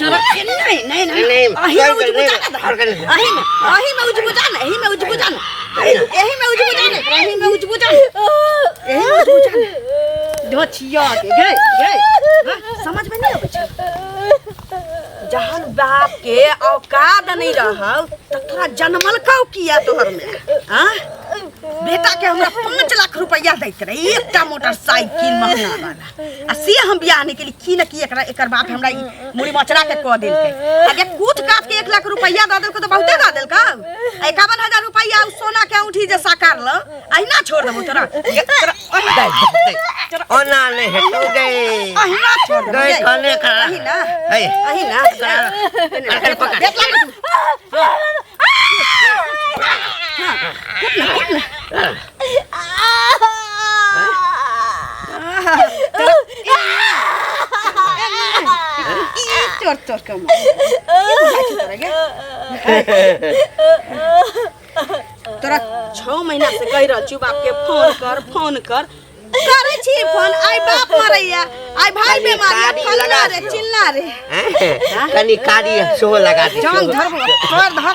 नहीं आही में उज बुझाना आही में उज बुझाना यही में उज बुझाना यही में उज बुझाना यही में उज बुझाना जो छिया के गए समझ में नहीं आवे जहन बाप के औकात नहीं रहल त तोरा जन्मल कौ किया तोहर में हां बेटा के हमरा 5 लाख रुपया दैत रहे एकटा मोटरसाइकिल महंगा वाला आ से हम बियाह नहीं केली की न की एकर बाप हमरा मुड़ी मचरा के क देलकै अगे कूट काट के 1 लाख रुपया द देलको त बहुते द देलका 51,000 रुपया सोना के औंठी जे साकार ल अहिना छोड़ देबो तोरा ओना ले हेतु गए अहिना छोड़ दे गए खाने का अहिना अरे पकड़ चोर कम तोरा 6 महीना से कह रह छु बाप के फोन कर करे छी फोन आई बाप मरैया आई भाई बीमार फलना रे चिल्ला रे कनी कारी सो लगा दे जंग धर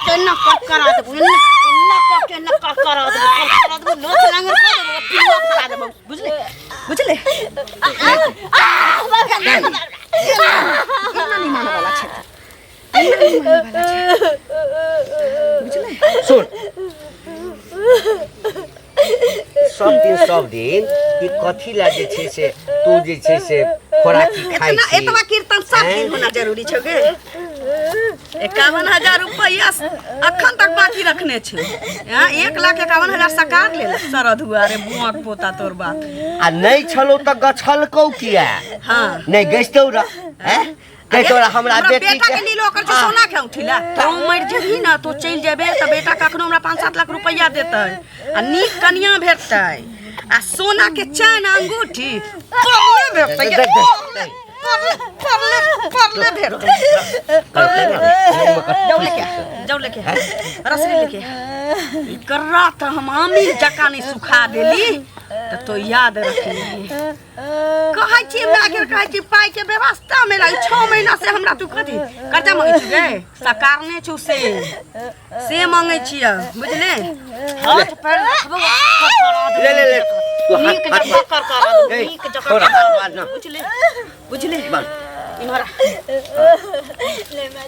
के न कट करा दे न कट करा दे नोच लांग कर पिलवा फला दे बुझले नहीं माने वाला छै बुझले सुन सब दिन ई कथी ला जे छै से तू जे छै से खोराकी खाइ छी एतबा कीर्तन सब दिन होना जरूरी छै गे 51,000 रुपया अखन तक बाकी रखने छै 1,51,000 सकार ले सरद हुआ रे बुआक पोता तोर बात आ नहीं छलो त गछलकौ किया हां नहीं गछतौ र हैं कह तोरा हमरा बेटा के नीलो ओकर सोना के उठिला तो मर जेही ना तो चल जेबे त बेटा कखनो हमरा 5-7 लाख रुपया देतै आ नीक कन्या भेटतै आ सोना के चैन अंगूठी परले भेटतै परले भेटतै जाऊ लेके रसरी लेके ई कर्रा त हम आमिर जका नहीं सुखा देली त तो याद रखली कहै छी मागे कहै छी पाई के व्यवस्था में रही 6 महीना से हमरा तू कथी कर्जा मांगै छी गे सकारने छु से मांगै छी बुझले हाथ पर ले नीक जका कर नीक जका बुझले इमरा ले मैं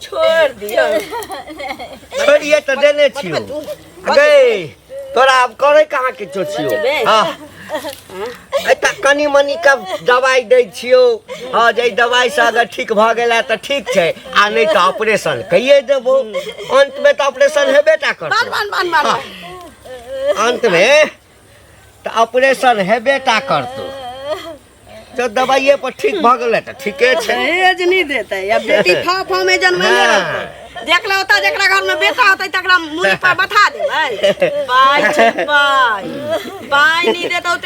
छोड़ दियो छोड़िए तो देने छियो गे तोरा अब करे कहाँ के छियो हां एता कनी मनी का दवाई दै छियो हां जे दवाई से अगर ठीक भ गेला त ठीक छै आ नहीं त ऑपरेशन कइए देबो अंत में त ऑपरेशन हेबे टा करतो अंत में त ऑपरेशन हेबे टा करतो तो दवाइए पर ठीक भ गेले त ठीके छै एज नहीं देतै या बेटी फा में जन्मले रहतै देखला होता जेकरा घर में बेटा होतै तकरा मुंह पर बता देबै पाई छै पाई नहीं देतौ त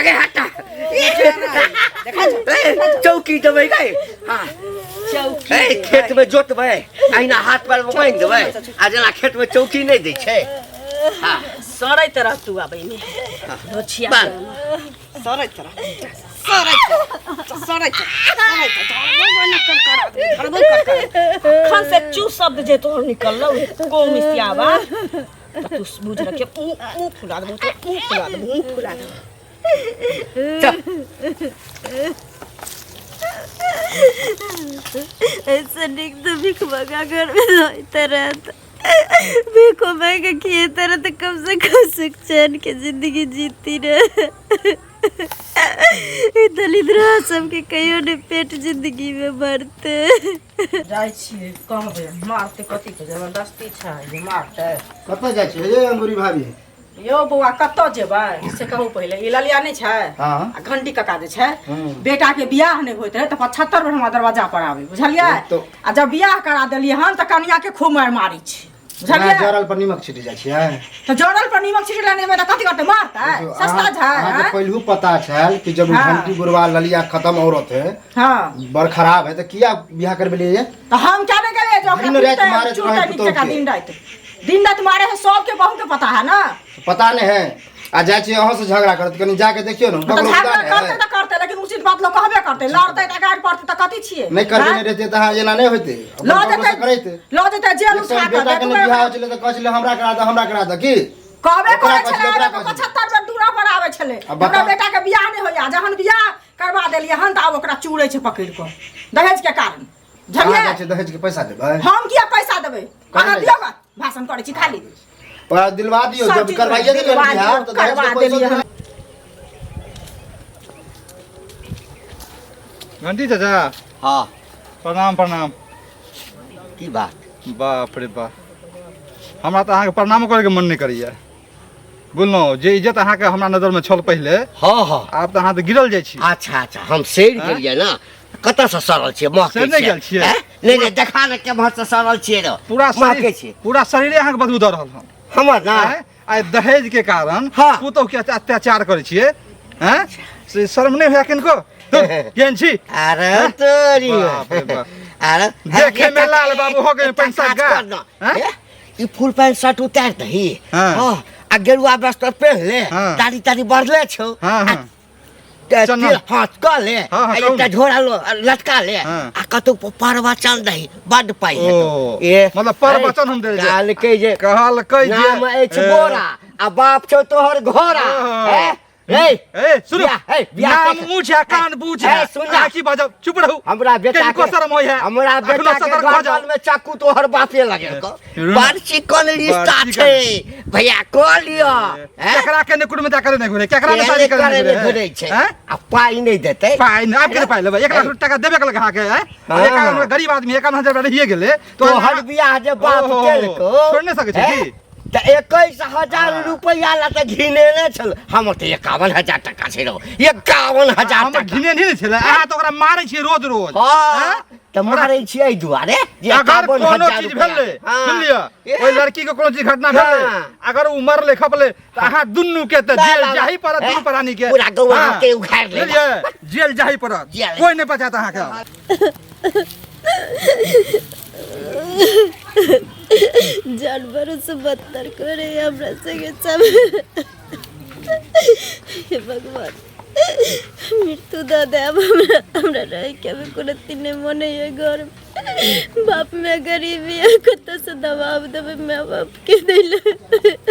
अगे हटा चौकी देबै गए हां चौकी खेत में जोतबै अहिना हाथ पर बांध देबै आ जेना खेत में चौकी नहीं दै छै हां सड़ैत रह तू आबै में दोछिया सड़ैत खन से चू शब्द जे तोहर निकललौ को मिसियावा तू बुझ रखे मुंह फुला दे ऐसा निक तो भिख मगा घर में रहता रहता भिखो मांगे किए तरह तो कम से कम सुख चैन के जिंदगी जीती रहे दलित रह सबके कहियो ने पेट जिंदगी में मरते जाय छी कहबे मारते कथि के जबरदस्ती छै जे मारते कतऽ जाइ छी ये अंगूरी भाभी यो बौआ कतऽ जेबै से कहू पहिले ई ललिया नहीं छै हां आ घंटी कका जे छै बेटा के बियाह नहीं होइत रहे त 75 बेर हमरा दरवाजा पर आवे बुझलियै आ जब बियाह करा देलियै हन त कन्या के खूब मारी छै बुझलियै जरल पर नीमक छिटी जाइ छै त जरल पर नीमक छिटलाने में त कथि करते मारता सस्ता छै अहाँके पहिलहु पता छल कि जब घंटी गुरवा ललिया खत्म औरत है हां बड़ खराब है त किया बियाह करबे लिए त हम क्या नहीं करे जो दिन रात मारे तो दिन रात मारे है सबके बहू के पता है ना पता नहीं है आ जाए छी अहाँ से झगड़ा करत कनी जाके देखियो ना तो झगड़ा करते तो करते लेकिन उचित बात लोग कहबे करते लड़ते त गाड़ पड़ते त कथि छिए नहीं करबे नहीं रहते त एना नहीं होते लो देते जेल उठा के बेटा के बियाह चले त कहले हमरा करा द की कहबे करे छले 75 बेर दूरा पर आवे छले हमरा बेटा के बियाह नहीं होया जहन बियाह करवा देलिए हन त अब ओकरा चूड़े छै पकड़ के दहेज के कारण झगड़ा दहेज के पैसा देबै हम किया पैसा देबै अहाँ दियो भाषण करे छी खाली पर दिलवा दियो जब करवाइए देलिए बियाह तो करवा देलिए घंटी चाचा हाँ प्रणाम प्रणाम की बात बाप रे बाप हमरा तो अहाँके प्रणाम करे के मन नहीं करिए बोललो जे इज्जत अहाँके हमरा नजर में छल पहले हाँ हाँ आब तो अहाँ तो गिरल जाइ छी अच्छा अच्छा हम सेर गेलिए ना कत से सरल छिए मह सेर नहीं गेल छिए नहीं नहीं देखा न के भर से सरल छिए रे पूरा महके छिए पूरा शरीरे अहाँके बदबू द रहल हन हमर ना आइ दहेज के कारण हाँ। पुतोह के अत्याचार करे छिए हैं से शर्म नहीं होया किनको केहन छी अरे तोरी बाप रे बाप। अरे देखे में लाल बाबू हो गए पैसा गा ई फुल पैंट शर्ट उतार दही हाँ। हां आ गेरुआ वस्त्र पहन ले हाँ। तारी तारी बढ़ले छौ हाँ, हाँ। चल हाथ क ले हाँ, हाँ, आ कहू एकटा ने। झोरा लो लटका ले हाँ। आ कतौ परवा चल दही बड पाई ओ, ए मतलब प्रवचन हम दे जे। काल के जे कहल कह जे नाम अछि बोरा आ बाप छौ तोहर घोड़ा हाँ। ए सुनो नाम ऊंच है कान बूझ है सुन जा की बजब चुप रहू हमरा बेटा किनको शर्म होय है हमरा बेटा के गर्दन में चाकू तोहर बापे लगे बड़ चिकन रिश्ता छै भैया को लियो केकरा के नेकुड़ में जाकर नहीं घुरे केकरा में शादी करे नहीं घुरे छै आ पाई नहीं देते पाई नहीं आप के पाई लेबे 1 लाख टका देबे के लगा के है एक हम गरीब आदमी 51,000 रहिए गेले तो हर बियाह जे बाप केलको छोड़ नहीं सके छै की त 21,000 रुपया ला त घिनेने छल हम त 51,000 टका छै रो 51,000 हम टका घिने नहीं छले आ तो ओकरा मारै छी रोज रोज हां त मारै छी एहि दुआरे जे अगर कोनो 51,000 चीज भेले सुन लियो ओइ लड़की के कोनो चीज घटना भेले अगर उ मरले खपले त अहाँ दुन्नु के त जेल जाही पड़त दुनु प्राणी के पूरा गौवा के उखाड़ ले जेल जाही पड़त कोई नहीं बचात अहाँ के जानवरों से बदतर करे हमरा संगे सब हे भगवान मृत्यु द दे अब हमरा रह के भी कोनो तीने मन है घर बाप में गरीबी है कत से दबाव देवे मैं बाप के दिल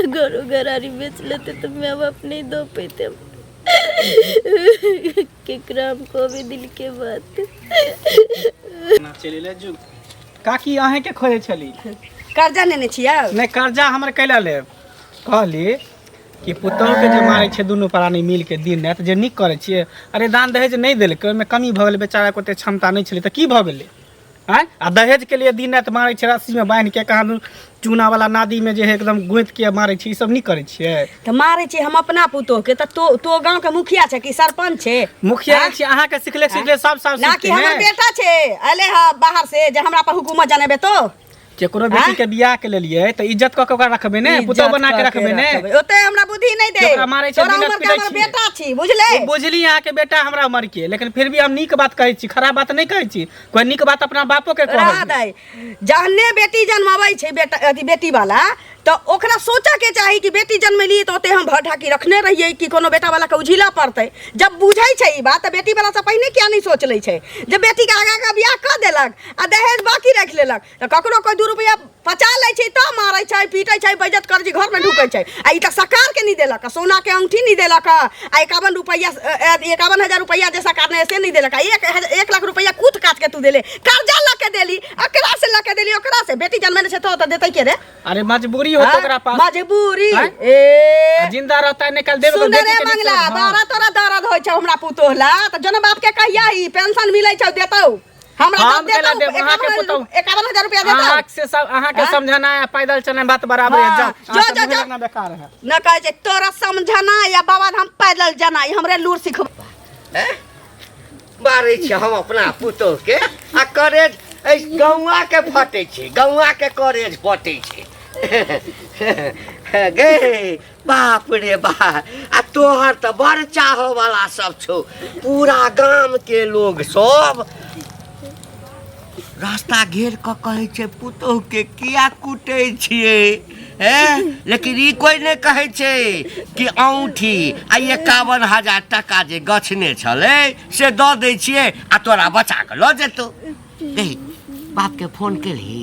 घरों घरारी बेच लेते तो मैं बाप नहीं दो पाते के क्राम को भी दिल के बात ना चलिले जु काकी अहे के खोजे छली कर्जा लेने छियै नहीं कर्जा हमर कैला ले कहली कि पुतोह के जे मारे छे दुनू प्राणी मिल के दिन रात जे निक करे छिए अरे दान दहेज नहीं देलकै ओमे कमी भ गेलै बेचारा को ते क्षमता नहीं छलै त की भ गेलै हैं आ दहेज के लिए दिन रात मारे छे रस्सी में बांध के कहां चूना वाला नादी में जे है एकदम गोइत के मारे छी ई सब नहीं करे छिए त मारे छी हम अपना पुतोह के त तो गांव के मुखिया छै कि सरपंच छै मुखिया छी अहाँ के सिखले सब ना कि हमर बेटा छै अले ह बाहर से जे हमरा पर हुकूमत जनेबे तो केकरो बेटी के बियाह के लेलिए त इज्जत क के ओकरा रखबे ने पुतोह बना के रखबे ने ओते हमरा बुद्धि नहीं दे जेकरा मारै छै तोरा बिना उमर के पिटाइ हमर छियै। बेटा छी बुझले बुझली यहाँ के बेटा हमरा उम्र के लेकिन फिर भी हम नीक बात कहै छी खराब बात नहीं कहै छी कोई नीक बात अपना बापो के रहा कहै दे जहने बेटी जन्माबै छै बेटा अथी बेटी वाला तो ओकरा सोचा के चाही कि बेटी जन्मली तो ओते हम भर ढाकी रखने रहिए कि कोनो बेटा वाला के उझिला पड़तै जब बुझै छै ई बात त बेटी वाला से पहिने किया नहीं सोच लै छै जब बेटी के आगा का बियाह क देलक आ दहेज बाकी रख लेलक त ककरो कोई 2 रुपया पचा लै छै तो मारै छै पीटै छै बेइज्जत कर जी घर में ढुकै छै आ ई त सरकार के नहीं देलक सोना के अंगूठी नहीं देलक आ 51 रुपया 51,000 रुपया जे सरकार ने ऐसे नहीं देलक 1 लाख रुपया कूट काट के तू देले कर्जा ला के देली एकरा से ला के देली ओकरा से बेटी जन्मले छै तो देतै के रे अरे मजबूरी हो तो ओकरा पास मजबूरी ए जिंदा रहता है निकल देबे को बेटी के मंगला बारा तोरा दर्द होय छै हमरा पुतोह ला त जन बाप के कहिया ई पेंशन मिलै छै देतौ हमरा हम केला देब अहाँ के पुतोह 51,000 रुपया देतौ अहाँ से सब अहाँ के समझना है पैदल चलने बात बराबर है जा जो ना बेकार है न कहै छै तोरा समझना या बाबा हम पैदल जाना हमरे लूर सिखब मारै छी हम अपना पुतोह के आ करेज एहि गौवा के फटै छै गौवा के करेज फटै छै गे बाप रे बा आ तोहर त बड़ चाहो वाला सब छौ पूरा गाम के लोग सब रास्ता घेर कऽ कहै छै पुतोह के किया कूटै छियै लेकिन ई कोई नहीं कहै छै कि औंठी आ 51,000 टका जे गछने छलै से दऽ दै छियै आ तोरा बचा कऽ लऽ जेतौ। कही बाप के फोन केलही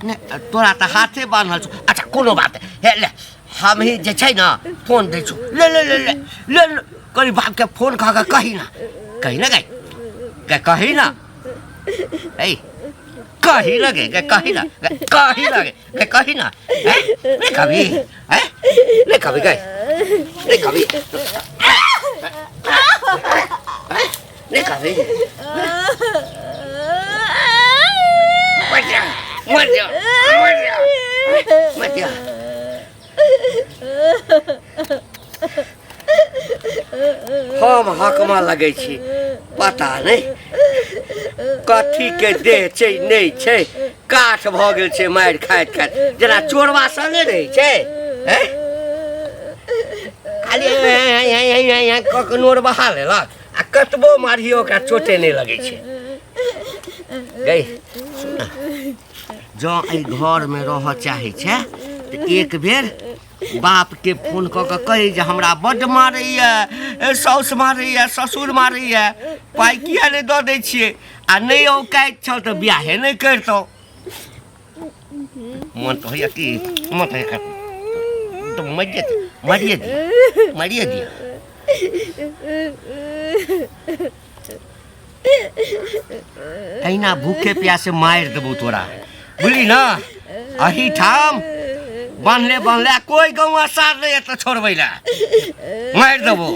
ने? तोरा तऽ हाथे बान्हल छौ। अच्छा कोनो बात हे ले हम ही जे छै ना फोन दै छौ, ले ले ले ले ले करी बाप के फोन कह के कही ना कही ना कही ना कही लगे कही ना कही लगे कही ना ले कभी ले कभी गए ले कभी ले कभी मर जा हम हकमा लगे छी पता नहीं कथी के देह छै नहीं छै, काठ भ गेल छै मारि खाइत खाइत जेना चोरवा संगे रहै छै। खाली कखनोर बहा लेलक आ कतबो मारियो ओकरा चोटे नहीं लगे छै। गई जँ एहि घर में रह चाहे छै तो एक बेर बाप के फोन कऽ के कही जे हमरा बड्ड मारैया, साउस मारैया, ससुर मारैया, पाइ किया नहीं दऽ दै छियै आ नहीं औकाइत छौ तऽ बियाहे नहीं करितौ। मन तो होइया कि मन तो होइया तो मरिए दिया। अहिना भूखे प्यासे मारि देबौ तोरा, बुझली ना? अही ठाम बांधले कोई गौवा सार नहीं तो छोड़बै ला मारि देबो।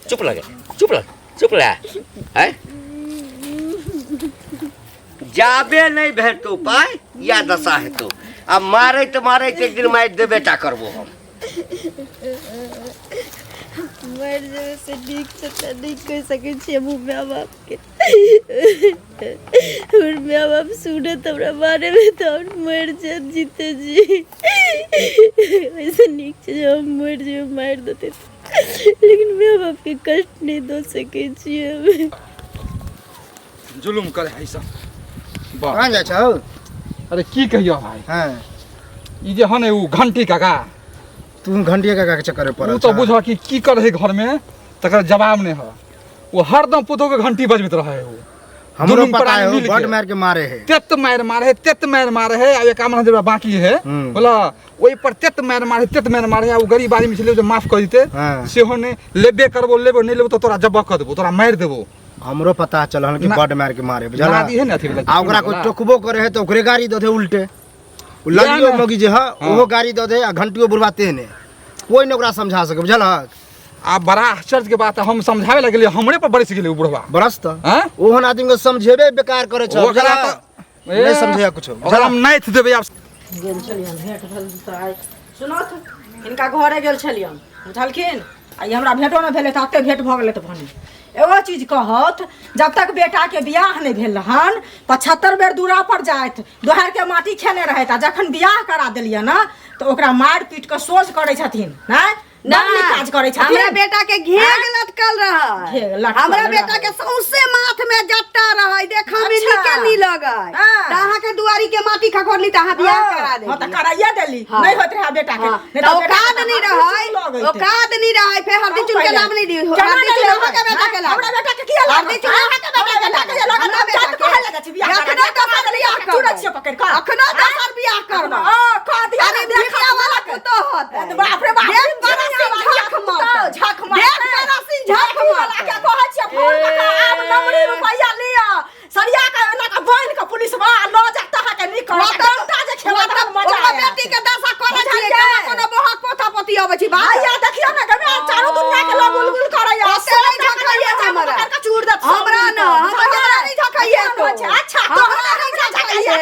चुप लगे जाबे नहीं भेटतो पाई या दशा हेतौ। अब मारैत एक दिन मारि देबे टा करबो हम। मर जाए से ठीक से नहीं कह सके छी हम माँ बाप के और माँ बाप सुने तो हमरा मारे में तो हम मर जाए जीते जी ऐसे नीक से जो हम मर जाए मार देते लेकिन माँ बाप के कष्ट नहीं दो सके छी हमें। जुलुम करे है सब कहाँ जाइ छौ? अरे की कहियो भाई हाँ ई जे हने उ घंटी काका तू घंटिया काका के चक्कर में पड़ल उ तो बुझ कि कर है घर में तकर जवाब नहीं है। वो हरदम पुतो के घंटी बजबत रहे है। हमरो पता है बड मार के मारे है, तेत मार मारे है आ एक आमन जब बाकी है बोला ओई पर तेत मार मारे आ उ गरीब आदमी छले जो माफ कर देते से होने लेबे करबो नहीं लेबो तो तोरा जब्बा कर देबो, तोरा मार देबो। हमरो पता चलल कि बड मार के मारे बुझला नादी है ना अथी आ ओकरा कोई टोकबो करे है तो ओकरे गाड़ी द दे उल्टे उ लगियो मगी जे है ओहो गाड़ी द दे आ घंटियो बुरवाते ने कोई न ओकरा समझा सके बुझल। आ बड़ा आश्चर्य के बात है हम समझावे लगले हमरे पर बरस गेले उ बुढ़वा बरस त ओहन आदमी को समझेबे बेकार करे छ ओकरा तो नहीं समझे कुछ ओकरा हम नहीं देबे। आप गेल छलियन भेट भेल तऽ सुनत इनका घरे गेल छलियन बुझलखिन आ ई हमरा भेटो न भेलै तऽ अते भेट भऽ गेलै तऽ भने एगो चीज कहत जब तक बेटा के बियाह नहीं भेल रहन 75 बेर दूरा पर जाइत दोहर के माटी खेने रहत आ जखन बियाह करा देलियै ना तो ओकरा मार पीट के सोच करे छथिन ना काज करे छथिन। हमरा बेटा के घेग लटकल रहा, हमरा बेटा के सौंसे माथ में जट्टा रहा देखा में निके नी लगे त अहाँ के दुआरी के माटी खखोरली त अहाँ बियाह करा दे। हां त कराइए देली नहीं होत रहा बेटा के नहीं तो औकात नहीं रहे फिर हरदी चुन के नाम नहीं दी हरदी चुन के बेटा के हमरा बेटा के किया हरदी चुन के बेटा के लगा बेटा के लगा छी बियाह अखनो तो बियाह कर चूड़ा छिए पकड़ कर अखनो तो सर बियाह कर कह दिया अरे देखिया वाला पुतो होत बाप रे बाप झक मार देख मेरा सिंह झक मार के कहै छियै फोन का आब नमरी रुपैया लिया सरिया के ना का बांध के पुलिस बा ल जाता है के नहीं कर घंटा जे खेला त मजा ओकर बेटी के दशा करे छै कोनो बहक पोता पति आबै छी भैया देखियो ना गमे चारों दुनिया के लोग बुलबुल करैया से झकैया हमरा का चूड़ दे हमरा न हमरा नहीं झकैया तो अच्छा तोहरा नहीं झकैया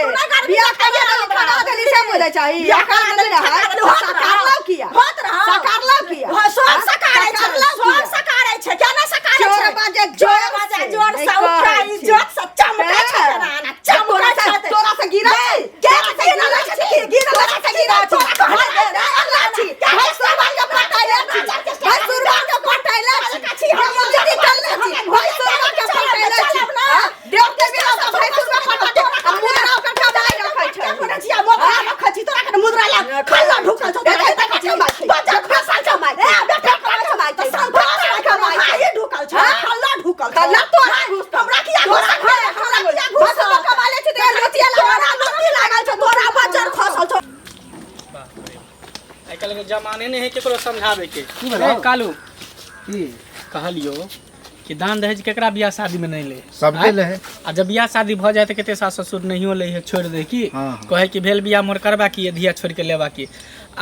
बियाह करिया तो खड़ा देली से बुझै छै बियाह कर देली रहा सरकार लौ किया होत रहा सरकार लौ किया सब सकारे छै सब सकारे छै क्या ना सकारे छै जोर बाजे जोर सौका इज्जत सच्चा मुका छै ना चमका छै तोरा से गिरा के गिरा छै गिरा छै गिरा तोरा कहले अल्लाह छी है सुरबान के पटाइले है सुरबान के पटाइले ना तोरा हमरा किया घोसा खाए हमरा किया घोसा कमाले छै ते लोटिया लागल छै तोरा बच्चा खसल छ आइ काल्हि के जमाने नहीं है केकरो समझावे के ए कालू की कहलियो कि दान दहेज केकरा बियाह शादी में नहीं ले सबके ले है आ जब बियाह शादी भ जाए त केते सास ससुर नहियो ले है छोड़ दे की कहे कि भेल बियाह मोर करबा की धिया छोड़ के लेबा की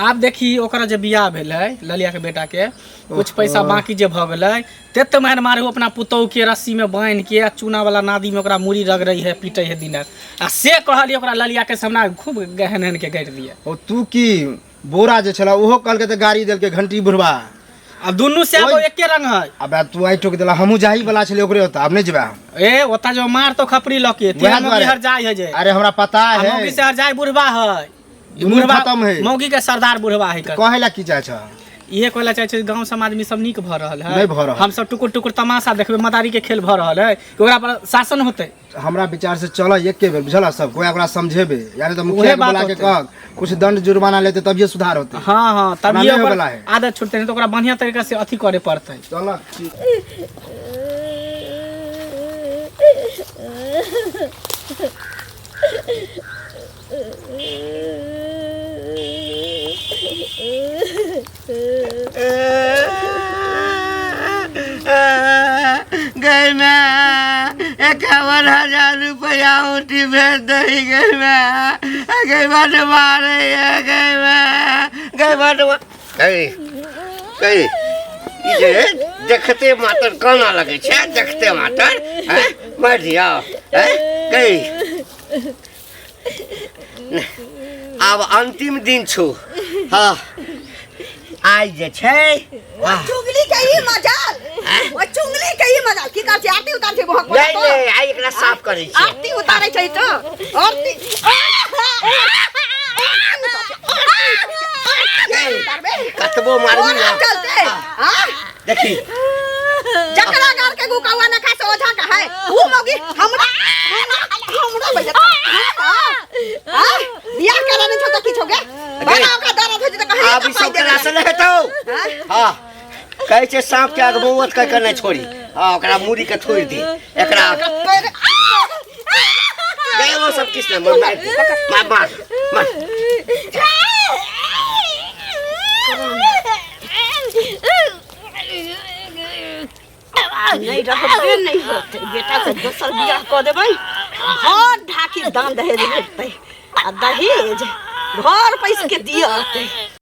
आब देखी ओकरा जे बियाह भेल है ललिया के बेटा के कुछ पैसा बाकी जे भ गेलै तेत मार मारू अपना पुतौ के रस्सी में बांध के चूना वाला नादी में ओकरा मुड़ी रग रही है पीटे है दिन आ से कहली ओकरा ललिया के सामने खूब गहन के गाड़ि दिए ओ तू की बोरा जे छला ओहो कल के त गाड़ी देल के घंटी बुढ़वा अब दुनू से अब एके रंग है अब तू आई टोक देला हमहू जाही वाला छले ओकरे होता अब नहीं जेबा ए ओता जो मार तो खपरी लके तेरा मौगी हर जाय है जे अरे हमरा पता है मौगी से हर जाय बुढ़वा है बुढ़वा खत्म है मौगी के सरदार बुढ़वा है कहेला की चाहे छ इहे कहला चाहे छै गांव समाज में सब नीक भ रहल है नहीं भ रहल हम सब टुकुर टुकुर तमाशा देखबे मदारी के खेल भ रहल है ओकरा पर शासन होते हमरा विचार से चल एके बेर बुझला सब कोई ओकरा समझेबे यानी तो मुखिया के बोला के कह कुछ दंड जुर्माना लेते तब ये सुधार होते हां तब ये वाला है आदत छूटते नहीं तो ओकरा बढ़िया तरीका से अथी करे पड़ते चल गई मैं 51,000 रुपया उठी भेज दही गई मैं गई बाट मारे गई मैं गई बाट गई जे देखते मातर काना लगे छे देखते मातर मर दिया गई अब अंतिम दिन छु हाँ आई जे छे चुगली के ही मजाल ओ चुगली के ही मजाल की कर छै आरती उतार छै भक नहीं नहीं आई एकरा साफ करे छी आरती उतारै छै तो आरती कतबो मारबी ना चलते हां देखी जकरा गार के गुकावा न खा से ओझा का है ऊ मौगी हमरा भैया हां बियाह कराने छ त की छोगे बना का दर्द हो जे त कहे अब सब करा से नहीं तो हां कहै छै सांप के आग मौत कह के नहीं छोड़ी हां ओकरा मुड़ी के छोड़ दी एकरा गए वो सब किसने मार मार नहीं रहबे नहीं होते बेटा के दोसर बियाह क देबै हां ढाकी दान दहेज लेतै आ दहेज घर पैसा के दिया